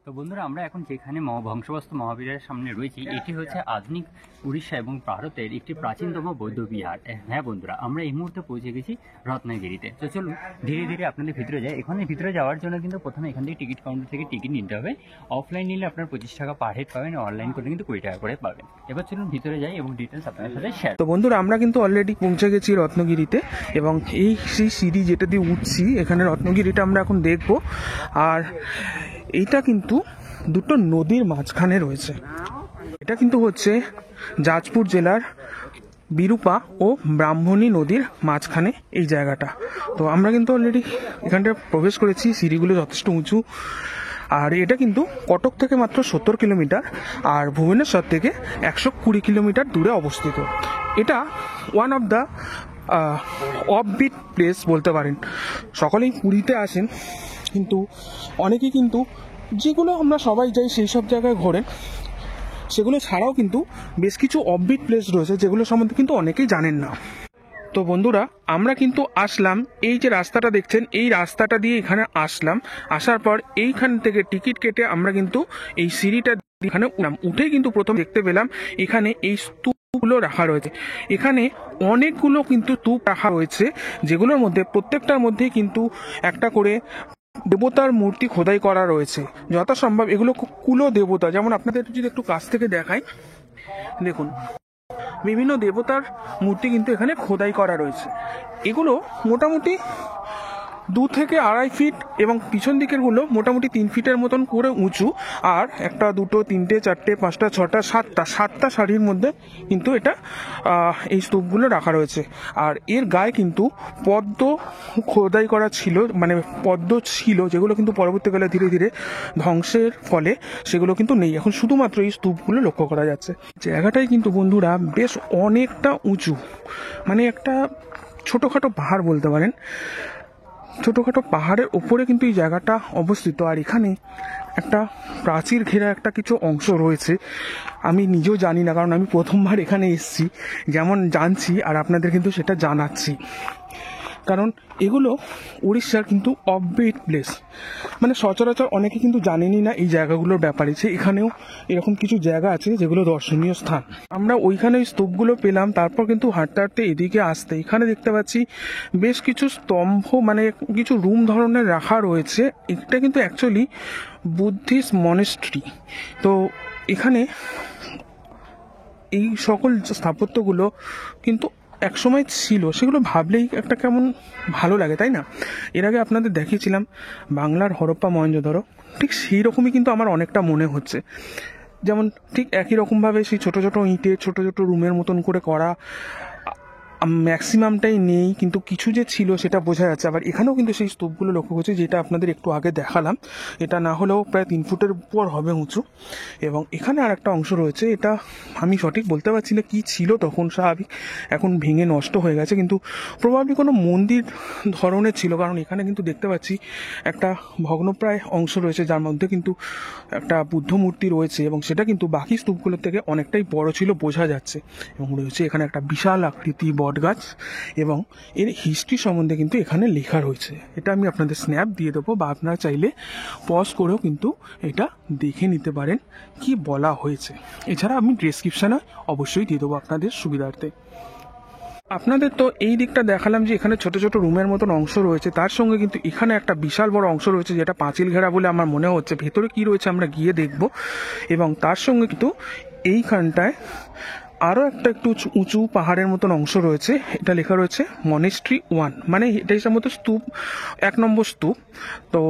তো বন্ধুরা, আমরা এখন যেখানে ধ্বংসবস্তু মহাবীরের সামনে রয়েছি, এটি হচ্ছে আধুনিক উড়িষ্যা এবং ভারতের একটি প্রাচীনতম বৌদ্ধ বিহার। হ্যাঁ বন্ধুরা, আমরা এই মুহূর্তে পৌঁছে গেছি রত্নগিরিতে। তো চলুন ধীরে ধীরে আপনাদের ভিতরে যাই। এখানে ভিতরে যাওয়ার জন্য কিন্তু প্রথমে এখান থেকে টিকিট কাউন্টার থেকে টিকিট নিতে হবে। অফলাইন নিলে আপনার 25 টাকা পার হেড পাবেন, অনলাইন করলে কিন্তু 20 টাকা করে পাবেন। এবার চলুন ভিতরে যাই এবং ডিটেলস আপনাদের সাথে শেয়ার। তো বন্ধুরা, আমরা কিন্তু অলরেডি পৌঁছে গেছি রত্নগিরিতে এবং এই সেই সিঁড়ি যেটা দিয়ে উঠছি, এখানে রত্নগিরিটা আমরা এখন দেখব। আর এইটা কিন্তু দুটো নদীর মাঝখানে রয়েছে। এটা কিন্তু হচ্ছে যাজপুর জেলার বিরূপা ও ব্রাহ্মণী নদীর মাঝখানে এই জায়গাটা। তো আমরা কিন্তু অলরেডি এখানটা প্রবেশ করেছি। সিঁড়িগুলো যথেষ্ট উঁচু। আর এটা কিন্তু কটক থেকে মাত্র 70 কিলোমিটার আর ভুবনেশ্বর থেকে 120 কিলোমিটার দূরে অবস্থিত। এটা one of the offbeat place বলতে পারেন। সকলেই পুরীতে আসেন, কিন্তু অনেকেই কিন্তু যেগুলো আমরা সবাই যাই সেই সব জায়গায় ঘোরেন, সেগুলো ছাড়াও কিন্তু বেশ কিছু অফবিট প্লেস রয়েছে যেগুলো সম্বন্ধে কিন্তু অনেকেই জানেন না। তো বন্ধুরা, আমরা কিন্তু আসলাম, এই যে রাস্তাটা দেখছেন, এই রাস্তাটা দিয়ে এখানে আসলাম। আসার পর এইখান থেকে টিকিট কেটে আমরা কিন্তু এই সিঁড়িটা এখানে উঠেই কিন্তু প্রথম দেখতে পেলাম এখানে এই স্তূপগুলো রাখা রয়েছে। এখানে অনেকগুলো কিন্তু স্তূপ রাখা রয়েছে, যেগুলোর মধ্যে প্রত্যেকটার মধ্যেই কিন্তু একটা করে দেবতার মূর্তি খোদাই করা রয়েছে। যথাসম্ভব এগুলো কুলো দেবতা। যেমন আপনাদের যদি একটু কাছ থেকে দেখাই, দেখুন বিভিন্ন দেবতার মূর্তি কিন্তু এখানে খোদাই করা রয়েছে। এগুলো মোটামুটি 2 থেকে 2.5 ফিট এবং পিছন দিকের গুলো মোটামুটি 3 ফিটের মতন করে উঁচু। আর 1, 2, 3, 4, 5, 6, 7টা সারির মধ্যে কিন্তু এটা এই স্তূপগুলো রাখা রয়েছে। আর এর গায়ে কিন্তু পদ্ম খোদাই করা ছিল, মানে পদ্ম ছিল, যেগুলো কিন্তু পরবর্তীকালে ধীরে ধীরে ধ্বংসের ফলে সেগুলো কিন্তু নেই। এখন শুধুমাত্র এই স্তূপগুলো লক্ষ্য করা যাচ্ছে। জায়গাটাই কিন্তু বন্ধুরা বেশ অনেকটা উঁচু, মানে একটা ছোটোখাটো পাহাড় বলতে পারেন। ছোটোখাটো পাহাড়ের ওপরে কিন্তু এই জায়গাটা অবস্থিত। আর এখানে একটা প্রাচীর ঘেরা একটা কিছু অংশ রয়েছে। আমি নিজেও জানি না, কারণ আমি প্রথমবার এখানে এসেছি। যেমন জানছি আর আপনাদের কিন্তু সেটা জানাচ্ছি, কারণ এগুলো উড়িষ্যার কিন্তু অফবিট প্লেস। মানে সচরাচর অনেকে কিন্তু জানেনই না এই জায়গাগুলোর ব্যাপারে, যে এখানেও এরকম কিছু জায়গা আছে যেগুলো দর্শনীয় স্থান। আমরা ওইখানে ওই স্তূপগুলো পেলাম। তারপর কিন্তু হাঁটতে হাঁটতে এদিকে আসতে এখানে দেখতে পাচ্ছি বেশ কিছু স্তম্ভ, মানে কিছু রুম ধরনের রাখা রয়েছে। এটা কিন্তু অ্যাকচুয়ালি বুদ্ধিস্ট মনেস্ট্রি। তো এখানে এই সকল স্থাপত্যগুলো কিন্তু একসময় ছিল, সেগুলো ভাবলেই একটা কেমন ভালো লাগে, তাই না? এর আগে আপনাদের দেখিয়েছিলাম বাংলার হরপ্পা মহেঞ্জোদারো, ঠিক সেই রকমই কিন্তু আমার অনেকটা মনে হচ্ছে। যেমন ঠিক একই রকমভাবে সেই ছোটো ছোটো ইঁটের ছোটো ছোটো রুমের মতন করে করা, ম্যাক্সিমামটাই নেই, কিন্তু কিছু যে ছিল সেটা বোঝা যাচ্ছে। আবার এখানেও কিন্তু সেই স্তূপগুলো লক্ষ্য করছি, যেটা আপনাদের একটু আগে দেখালাম। এটা না হলেও প্রায় 3 ফুটের উপর হবে উঁচু। এবং এখানে আর একটা অংশ রয়েছে, এটা আমি সঠিক বলতে পারছি না কী ছিল তখন, স্বাভাবিক এখন ভেঙে নষ্ট হয়ে গেছে, কিন্তু প্রবাবলি কোনো মন্দির ধরনের ছিল। কারণ এখানে কিন্তু দেখতে পাচ্ছি একটা ভগ্নপ্রায় অংশ রয়েছে, যার মধ্যে কিন্তু একটা বুদ্ধ মূর্তি রয়েছে, এবং সেটা কিন্তু বাকি স্তূপগুলোর থেকে অনেকটাই বড় ছিল, বোঝা যাচ্ছে। এবং রয়েছে এখানে একটা বিশাল আকৃতি বটগাছ, এবং এর হিস্ট্রি সম্বন্ধে কিন্তু এখানে লেখা রয়েছে। এটা আমি আপনাদের স্ন্যাপ দিয়ে দেবো, বা আপনারা চাইলে পজ করেও কিন্তু এটা দেখে নিতে পারেন কি বলা হয়েছে। এছাড়া আমি ডেসক্রিপশানে অবশ্যই দিয়ে দেবো আপনাদের সুবিধার্থে। আপনাদের তো এই দিকটা দেখালাম যে এখানে ছোট ছোট রুমের মতন অংশ রয়েছে, তার সঙ্গে কিন্তু এখানে একটা বিশাল বড় অংশ রয়েছে যেটা পাঁচিল ঘেরা বলে আমার মনে হচ্ছে। ভেতরে কি রয়েছে আমরা গিয়ে দেখব। এবং তার সঙ্গে কিন্তু এইখানটায় আরও একটা একটু উঁচু পাহাড়ের মতন অংশ রয়েছে, এটা লেখা রয়েছে মনেস্ট্রি 1, মানে এটা হিসাবে স্তূপ 1 নম্বর স্তূপ। তো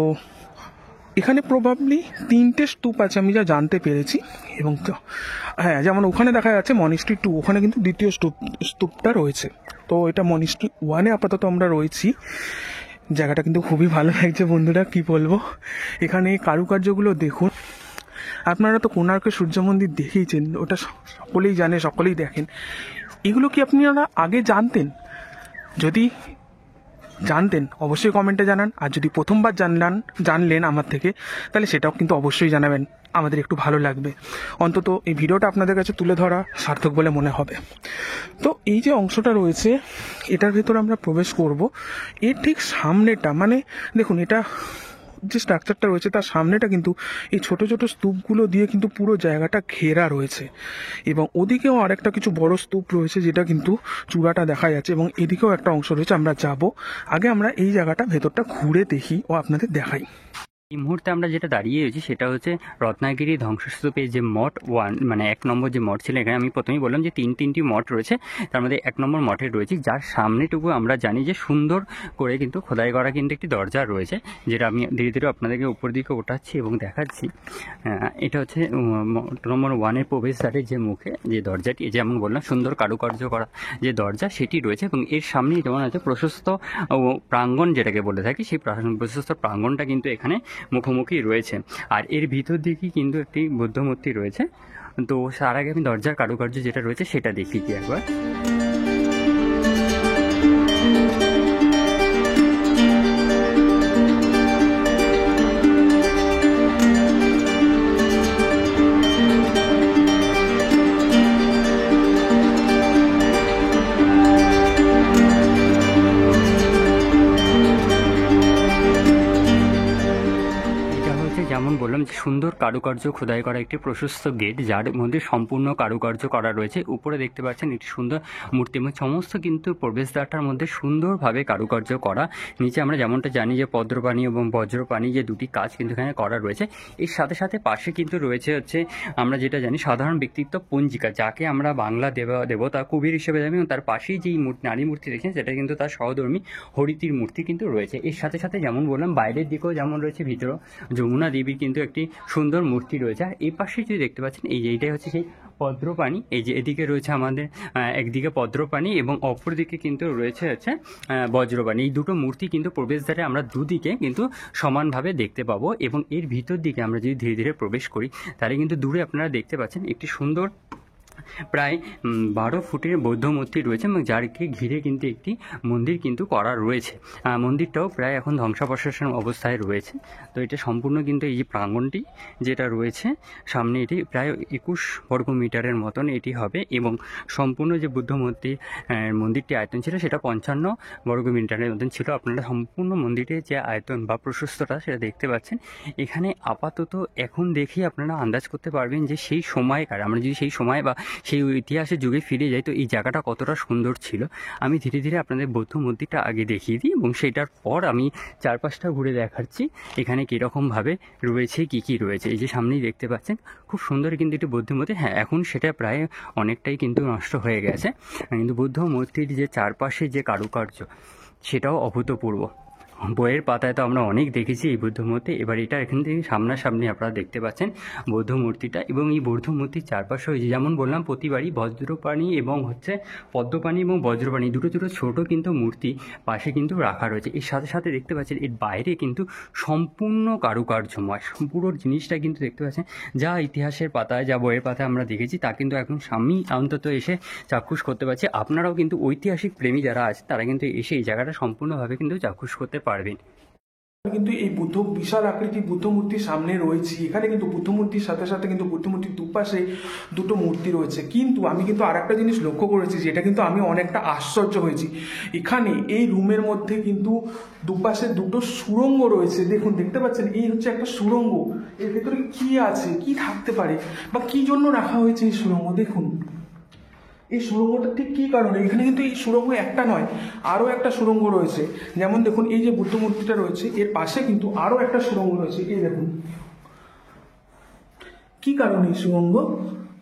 এখানে প্রবাবলি 3টে স্তূপ আছে আমি যা জানতে পেরেছি। এবং হ্যাঁ, যেমন ওখানে দেখা যাচ্ছে মনেস্ট্রি 2, ওখানে কিন্তু দ্বিতীয় স্তূপটা রয়েছে। তো এটা মনেস্ট্রি 1-এ আপাতত আমরা রয়েছি। জায়গাটা কিন্তু খুবই ভালো লাগছে বন্ধুরা, কি বলবো। এখানে কারুকার্যগুলো দেখুন। আপনারা তো কোণার্কের সূর্য মন্দির দেখেইছেন, ওটা সকলেই জানে, সকলেই দেখেন। এগুলো কি আপনারা আগে জানতেন? যদি জানতেন অবশ্যই কমেন্টে জানান। আর যদি প্রথমবার জানলেন আমার থেকে, তাহলে সেটাও কিন্তু অবশ্যই জানাবেন, আমাদের একটু ভালো লাগবে। অন্তত এই ভিডিওটা আপনাদের কাছে তুলে ধরা সার্থক বলে মনে হবে। তো এই যে অংশটা রয়েছে, এটার ভেতর আমরা প্রবেশ করব। এর ঠিক সামনেটা, মানে দেখুন, এটা যে স্ট্রাকচারটা রয়েছে তার সামনেটা কিন্তু এই ছোট ছোট স্তূপগুলো দিয়ে কিন্তু পুরো জায়গাটা ঘেরা রয়েছে, এবং ওদিকেও আরেকটা কিছু বড় স্তূপ রয়েছে যেটা কিন্তু চূড়াটা দেখা যাচ্ছে, এবং এদিকেও একটা অংশ রয়েছে। আমরা যাব, আগে আমরা এই জায়গাটা ভেতরটা ঘুরে দেখি ও আপনাদের দেখাই। এই মুহূর্তে আমরা যেটা দাঁড়িয়ে রয়েছি সেটা হচ্ছে রত্নাগিরি ধ্বংসস্তূপে যে মঠ 1 মানে 1 নম্বর যে মঠ ছিল। এখানে আমি প্রথমেই বললাম যে তিনটি মঠ রয়েছে, তার মধ্যে 1 নম্বর মঠে রয়েছে, যার সামনেটুকু আমরা জানি যে সুন্দর করে কিন্তু খোদাই করা কিন্তু একটি দরজা রয়েছে, যেটা আমি ধীরে ধীরে আপনাদেরকে উপর দিকে ওঠাচ্ছি এবং দেখাচ্ছি। এটা হচ্ছে মঠ নম্বর 1-এর প্রবেশদ্বারের যে মুখে যে দরজাটি, যেমন বললাম সুন্দর কারুকার্য করা যে দরজা সেটি রয়েছে, এবং এর সামনেই যেমন আছে প্রশস্ত প্রাঙ্গণ যেটাকে বলে থাকি, সেই প্রশস্ত প্রাঙ্গণটা কিন্তু এখানে মুখোমুখি রয়েছে। আর এর ভিতর দিকে কিন্তু একটি বৌদ্ধ মূর্তি রয়েছে। তো তার আগে আমি দরজার কারুকার্য যেটা রয়েছে সেটা দেখি কি একবার। যেমন বললাম যে সুন্দর কারুকার্য খোদাই করা একটি প্রশস্ত গেট, যার মধ্যে সম্পূর্ণ কারুকার্য করা রয়েছে। উপরে দেখতে পাচ্ছেন একটি সুন্দর মূর্তি, এবং সমস্ত কিন্তু প্রবেশদ্বারটার মধ্যে সুন্দরভাবে কারুকার্য করা। নিচে আমরা যেমনটা জানি যে পদ্মপাণি এবং বজ্রপাণি যে দুটি কাজ কিন্তু এখানে করা রয়েছে। এর সাথে সাথে পাশে কিন্তু রয়েছে হচ্ছে আমরা যেটা জানি সাধারণ ব্যক্তিত্ব পঞ্জিকা, যাকে আমরা বাংলা দেবতা কবির হিসেবে জানি, এবং তার পাশেই যেই নারী মূর্তি দেখেন সেটা কিন্তু তার সহধর্মী হরিতির মূর্তি কিন্তু রয়েছে। এর সাথে সাথে যেমন বললাম বাইরের দিকেও যেমন রয়েছে, ভিতরেও যমুনা দেবীর কিন্তু একটি সুন্দর মূর্তি রয়েছে। আর এই পাশে যদি দেখতে পাচ্ছেন এইটাই হচ্ছে সেই পদ্মপাণি, এই যে এদিকে রয়েছে আমাদের একদিকে পদ্মপাণি এবং অপর দিকে কিন্তু রয়েছে হচ্ছে বজ্রপাণি। এই দুটো মূর্তি কিন্তু প্রবেশদ্বারে আমরা দুদিকে কিন্তু সমানভাবে দেখতে পাবো, এবং এর ভিতর দিকে আমরা যদি ধীরে ধীরে প্রবেশ করি তাহলে কিন্তু দূরে আপনারা দেখতে পাচ্ছেন একটি সুন্দর প্রায় 12 ফুটের বৌদ্ধ মূর্তি রয়েছে, এবং যারকে ঘিরে কিন্তু একটি মন্দির কিন্তু করা রয়েছে। মন্দিরটাও প্রায় এখন ধ্বংসাবশেষের অবস্থায় রয়েছে। তো এটা সম্পূর্ণ কিন্তু এই যে প্রাঙ্গণটি যেটা রয়েছে সামনে, এটি প্রায় 21 বর্গ মিটারের মতন এটি হবে, এবং সম্পূর্ণ যে বুদ্ধ মন্দিরটি আয়তন ছিল সেটা 55 বর্গ মিটারের মতন ছিল। আপনারা সম্পূর্ণ মন্দিরের যে আয়তন বা প্রশস্ততা সেটা দেখতে পাচ্ছেন। এখানে আপাতত এখন দেখেই আপনারা আন্দাজ করতে পারবেন যে সেই সময়কার, আমরা যদি সেই সময় বা সেই ইতিহাসের যুগে ফিরে যাই তো এই জায়গাটা কতটা সুন্দর ছিল। আমি ধীরে ধীরে আপনাদের বৌদ্ধ মন্দিরটা আগে দেখিয়ে দিই, এবং সেটার পর আমি চারপাশটা ঘুরে দেখাচ্ছি এখানে কীরকমভাবে রয়েছে, কী রয়েছে। এই যে সামনেই দেখতে পাচ্ছেন খুব সুন্দর কিন্তু একটি বৌদ্ধ মূর্তি। হ্যাঁ, এখন সেটা প্রায় অনেকটাই কিন্তু নষ্ট হয়ে গেছে, কিন্তু বৌদ্ধ মূর্তির যে চারপাশে যে কারুকার্য সেটাও অভূতপূর্ব। বইয়ের পাতায় তো আমরা অনেক দেখেছি এই বৌদ্ধ মূর্তি। এবার এটা এখান থেকে সামনাসামনি আপনারা দেখতে পাচ্ছেন বৌদ্ধ মূর্তিটা, এবং এই বৌদ্ধ মূর্তির চারপাশে হয়েছে যেমন বললাম প্রতিবারই বজ্রপাণি এবং হচ্ছে পদ্মপাণি এবং বজ্রপাণি দুটো ছোটো কিন্তু মূর্তি পাশে কিন্তু রাখা রয়েছে। এর সাথে সাথে দেখতে পাচ্ছেন এর বাইরে কিন্তু সম্পূর্ণ কারুকার্যময় পুরো জিনিসটা কিন্তু দেখতে পাচ্ছেন, যা ইতিহাসের পাতায় যা বইয়ের পাতায় আমরা দেখেছি তা কিন্তু এখন আমি অন্তত এসে চাক্ষুষ করতে পারছি। আপনারাও কিন্তু ঐতিহাসিক প্রেমী যারা আছে তারা কিন্তু এসে এই জায়গাটা সম্পূর্ণভাবে কিন্তু চাক্ষুষ করতে পারবেন। কিন্তু এই বিশাল আকৃতি বুদ্ধ মূর্তির সামনে রয়েছে। এখানে কিন্তু বুদ্ধ মূর্তির সাথে সাথে কিন্তু বুদ্ধ মূর্তির দুপাশে দুটো মূর্তি রয়েছে। কিন্তু আমি কিন্তু আর একটা জিনিস লক্ষ্য করেছি, যেটা কিন্তু আমি অনেকটা আশ্চর্য হয়েছি। এখানে এই রুমের মধ্যে কিন্তু দুপাশে দুটো সুড়ঙ্গ রয়েছে। দেখুন, দেখতে পাচ্ছেন এই হচ্ছে একটা সুড়ঙ্গ। এর ভেতরে কি আছে, কি থাকতে পারে, বা কি জন্য রাখা হয়েছে এই সুড়ঙ্গ। দেখুন এই সুড়ঙ্গটা ঠিক কী কারণে। এখানে কিন্তু এই সুড়ঙ্গ একটা নয়, আরও একটা সুড়ঙ্গ রয়েছে। যেমন দেখুন এই যে বুদ্ধ মূর্তিটা রয়েছে এর পাশে কিন্তু আরও একটা সুড়ঙ্গ রয়েছে। এই দেখুন কি কারণে এই সুড়ঙ্গ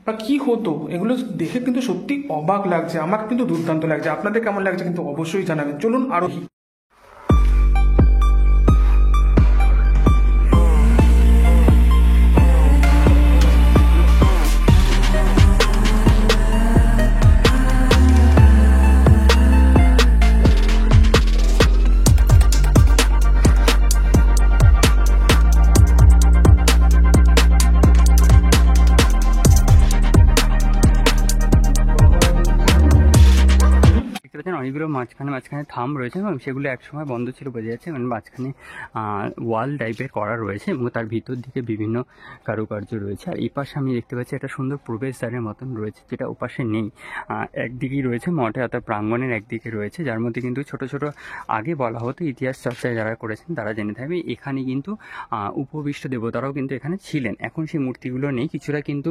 বা কি হতো, এগুলো দেখে কিন্তু সত্যি অবাক লাগছে। আমার কিন্তু দুর্দান্ত লাগছে। আপনাদের কেমন লাগছে কিন্তু অবশ্যই জানাবেন। চলুন আরও অনেকগুলো মাঝখানে মাঝখানে থাম রয়েছে এবং সেগুলো একসময় বন্ধ ছিল বোঝা যাচ্ছে, মানে মাঝখানে ওয়াল টাইপের করা রয়েছে এবং তার ভিতর দিকে বিভিন্ন কারুকার্য রয়েছে। আর এই পাশে আমি দেখতে পাচ্ছি একটা সুন্দর প্রবেশদ্বারের মতন রয়েছে, যেটা ওপাশে নেই। একদিকেই রয়েছে মঠে, অর্থাৎ প্রাঙ্গণের একদিকে রয়েছে, যার মধ্যে কিন্তু ছোট ছোট আগে বলা হতো ইতিহাস চর্চায় যারা করেছেন তারা জেনে থাকবে এখানে কিন্তু উপবিষ্ট দেবতারাও কিন্তু এখানে ছিলেন। এখন সেই মূর্তিগুলো নেই, কিছুটা কিন্তু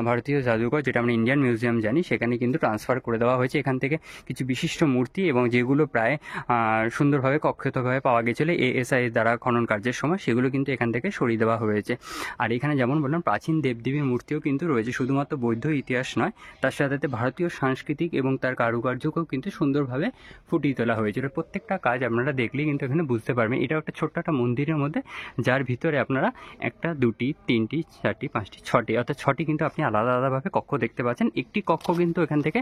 ভারতীয় জাদুঘর, যেটা আমরা ইন্ডিয়ান মিউজিয়াম জানি, সেখানে কিন্তু ট্রান্সফার করে দেওয়া হয়েছে এখান থেকে কিছু বিশিষ্ট মূর্তি, এবং যেগুলো প্রায় সুন্দরভাবে কক্ষতভাবে পাওয়া গেছিলো এএসআই দ্বারা খনন কার্যের সময়, সেগুলো কিন্তু এখান থেকে সরিয়ে দেওয়া হয়েছে। আর এখানে যেমন বললাম প্রাচীন দেবদেবীর মূর্তিও কিন্তু রয়েছে, শুধুমাত্র বৌদ্ধ ইতিহাস নয়, তার সাথে সাথে ভারতীয় সাংস্কৃতিক এবং তার কারুকার্যকেও কিন্তু সুন্দরভাবে ফুটিয়ে তোলা হয়েছিল। প্রত্যেকটা কাজ আপনারা দেখলেই কিন্তু এখানে বুঝতে পারবেন। এটা একটা ছোট্ট একটা মন্দিরের মধ্যে, যার ভিতরে আপনারা একটা, দুটি, তিনটি, চারটি, পাঁচটি, ছটি, অর্থাৎ ছটি কিন্তু আপনি আলাদা আলাদাভাবে কক্ষ দেখতে পাচ্ছেন। একটি কক্ষ কিন্তু এখান থেকে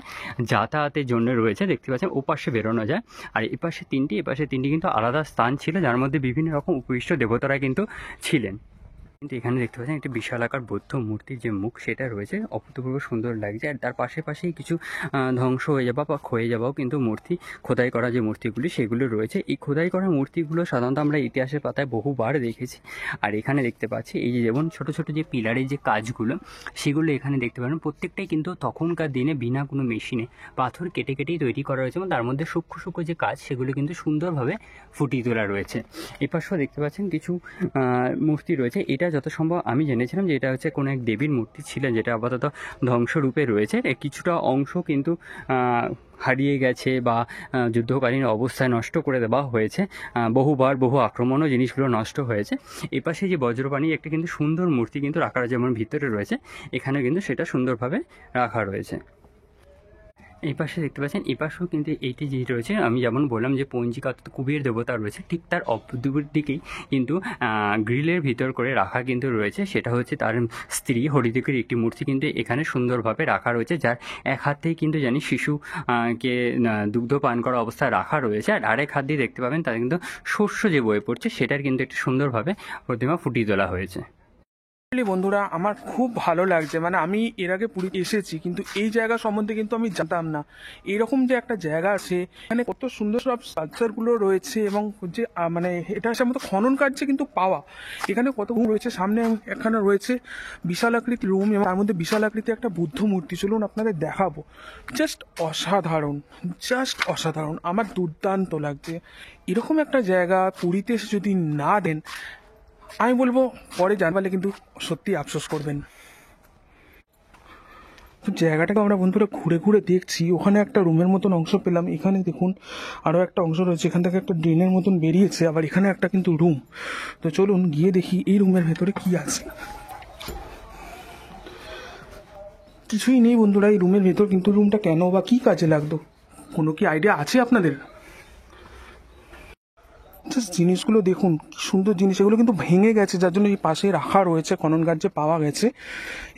যাতায়াতের জন্য রয়েছে, দেখতে পাচ্ছেন ওপাশে বেরোনো যায়। আর এপাশে তিনটি, এপাশে তিনটি কিন্তু আলাদা স্থান ছিল, যার মধ্যে বিভিন্ন রকম উপবিষ্ট দেবতারা কিন্তু ছিলেন। কিন্তু এখানে দেখতে পাচ্ছেন একটি বিশালাকার বৌদ্ধ মূর্তির যে মুখ সেটা রয়েছে, অভূতপূর্ব সুন্দর লাগছে। আর তার পাশেই কিছু ধ্বংস হয়ে যাওয়া বা ক্ষয়ে যাওয়াও কিন্তু মূর্তি, খোদাই করা যে মূর্তিগুলি সেগুলো রয়েছে। এই খোদাই করা মূর্তিগুলো সাধারণত আমরা ইতিহাসের পাতায় বহুবার দেখেছি। আর এখানে দেখতে পাচ্ছি এই যে যেমন ছোট ছোট যে পিলারের যে কাজগুলো, সেগুলো এখানে দেখতে পারেন প্রত্যেকটাই কিন্তু তখনকার দিনে বিনা কোনো মেশিনে পাথর কেটে কেটেই তৈরি করা হয়েছে, এবং তার মধ্যে সূক্ষ্ম সূক্ষ্ম যে কাজ সেগুলো কিন্তু সুন্দরভাবে ফুটিয়ে তোলা রয়েছে। এপাশেও দেখতে পাচ্ছেন কিছু মূর্তি রয়েছে। এটা যত সম্ভব আমি জেনেছিলাম যে এটা হচ্ছে কোনো এক দেবীর মূর্তি ছিলেন, যেটা আপাতত ধ্বংসরূপে রয়েছে। কিছুটা অংশ কিন্তু হারিয়ে গেছে বা যুদ্ধকালীন অবস্থায় নষ্ট করে দেওয়া হয়েছে, বহু আক্রমণও জিনিসগুলো নষ্ট হয়েছে। এপাশে যে বজ্রপাণি একটা কিন্তু সুন্দর মূর্তি কিন্তু রাখা যেমন ভিতরে রয়েছে, এখানে কিন্তু সেটা সুন্দরভাবে রাখা রয়েছে। এই পাশে দেখতে পাচ্ছেন, এই পাশেও কিন্তু এইটি যে রয়েছে, আমি যেমন বললাম যে পঞ্জিকা কুবের দেবতা রয়েছে, ঠিক তার অপর দিকেই কিন্তু গ্রিলের ভিতর করে রাখা কিন্তু রয়েছে, সেটা হচ্ছে তার স্ত্রী হরিদেবীর একটি মূর্তি কিন্তু এখানে সুন্দরভাবে রাখা রয়েছে, যার এক হাতেই কিন্তু জানি শিশুকে দুগ্ধ পান করা অবস্থায় রাখা রয়েছে। আর আরেক হাত দিয়ে দেখতে পাবেন তার কিন্তু শস্য যে বয়ে পড়ছে, সেটার কিন্তু একটু সুন্দরভাবে প্রতিমা ফুটিয়ে তোলা হয়েছে। বন্ধুরা, আমার খুব ভালো লাগছে, মানে আমি এর আগে পুরী এসেছি, কিন্তু এই জায়গা সম্বন্ধে কিন্তু আমি জানতাম না এরকম যে একটা জায়গা আছে, এখানে কত সুন্দর সব স্ট্রাকচারগুলো রয়েছে, এবং যে মানে এটা সম্ভবত খনন কার্যে কিন্তু পাওয়া। এখানে কত রুম রয়েছে, সামনে এখানে রয়েছে বিশাল আকৃতির রুম, এবং তার মধ্যে বিশাল আকৃতির একটা বুদ্ধ মূর্তি। চলুন আপনাদের দেখাবো। জাস্ট অসাধারণ, আমার দুর্দান্ত লাগছে। এরকম একটা জায়গা পুরীতে এসে যদি না দেন, আমি বলবো পরে জানবালে কিন্তু সত্যি আফসোস করবেন। তো জায়গাটাকে আমরা বন্ধুরা ঘুরে ঘুরে দেখছি। ওখানে একটা রুমের মতন অংশ পেলাম, এখানে দেখুন আরও একটা অংশ রয়েছে, এখান থেকে একটা ড্রেনের মতন বেরিয়েছে, আবার এখানে একটা কিন্তু রুম। তো চলুন গিয়ে দেখি এই রুমের ভেতরে কি আছে। কিছুই নেই বন্ধুরা এই রুমের ভেতর, কিন্তু রুমটা কেন বা কি কাজে লাগতো, কোনো কি আইডিয়া আছে আপনাদের? জিনিসগুলো দেখুন, কি সুন্দর জিনিস। এগুলো কিন্তু ভেঙে গেছে, যার জন্য এই পাশে রাখা রয়েছে, খনন কার্যে পাওয়া গেছে।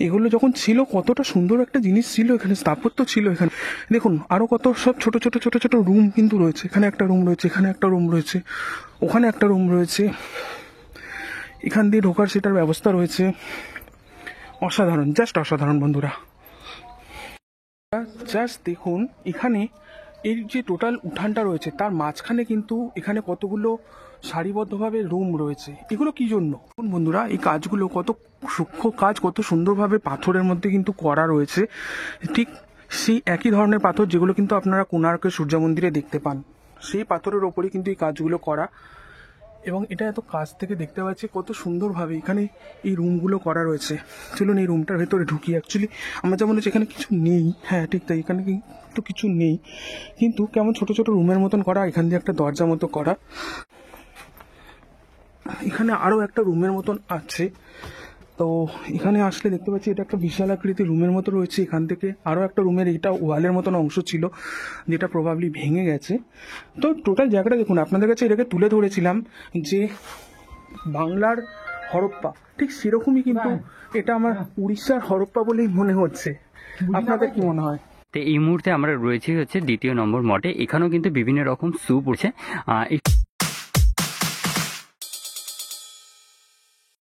এগুলো যখন ছিল কতটা সুন্দর একটা জিনিস ছিল, এখানে স্থাপত্য ছিল। এখানে দেখুন আরো কত সব ছোট ছোট ছোট ছোট রুম কিন্তু রয়েছে। এখানে একটা রুম রয়েছে, এখানে একটা রুম রয়েছে, ওখানে একটা রুম রয়েছে, এখান দিয়ে ঢোকার সেটার ব্যবস্থা রয়েছে। অসাধারণ, জাস্ট অসাধারণ বন্ধুরা। জাস্ট দেখুন এখানে এই যে টোটাল উঠানটা রয়েছে, তার মাঝখানে কিন্তু এখানে কতগুলো সারিবদ্ধভাবে রুম রয়েছে। এগুলো কি জন্য বন্ধুরা? এই কাজগুলো কত সূক্ষ্ম কাজ, কত সুন্দরভাবে পাথরের মধ্যে কিন্তু করা রয়েছে। ঠিক সেই একই ধরনের পাথর যেগুলো কিন্তু আপনারা কোণার্কের সূর্য মন্দিরে দেখতে পান, সেই পাথরের ওপরই কিন্তু এই কাজগুলো করা। এবং এটা এত কাছ থেকে দেখতে পাচ্ছি কত সুন্দরভাবে এখানে এই রুমগুলো করা রয়েছে। চলুন এই রুমটার ভেতরে ঢুকি। অ্যাকচুয়ালি আমার যেমন হচ্ছে এখানে কিছু নেই, হ্যাঁ ঠিক তাই, এখানে কিন্তু কিছু নেই, কিন্তু কেমন ছোট ছোট রুমের মতন করা, এখান দিয়ে একটা দরজা মতো করা। এখানে আরও একটা রুমের মতন আছে। তো এখানে আসলে দেখতে পাচ্ছি এটা একটা বিশাল আকৃতির রুমের মতো রয়েছে। এখান থেকে আরও একটা রুমের এটা ওয়ালের মতন অংশ ছিল, যেটা প্রবাবলি ভেঙে গেছে। তো টোটাল জায়গাটা দেখুন, আপনাদের কাছে এটাকে তুলে ধরেছিলাম যে বাংলার হরপ্পা, ঠিক সেরকমই কিন্তু এটা আমার উড়িষ্যার হরপ্পা বলেই মনে হচ্ছে। আপনাদের কি মনে হয়? তো এই মুহূর্তে আমরা রয়েছি হচ্ছে 2 নম্বর মঠে। এখানেও কিন্তু বিভিন্ন রকম স্যুপ উঠছে।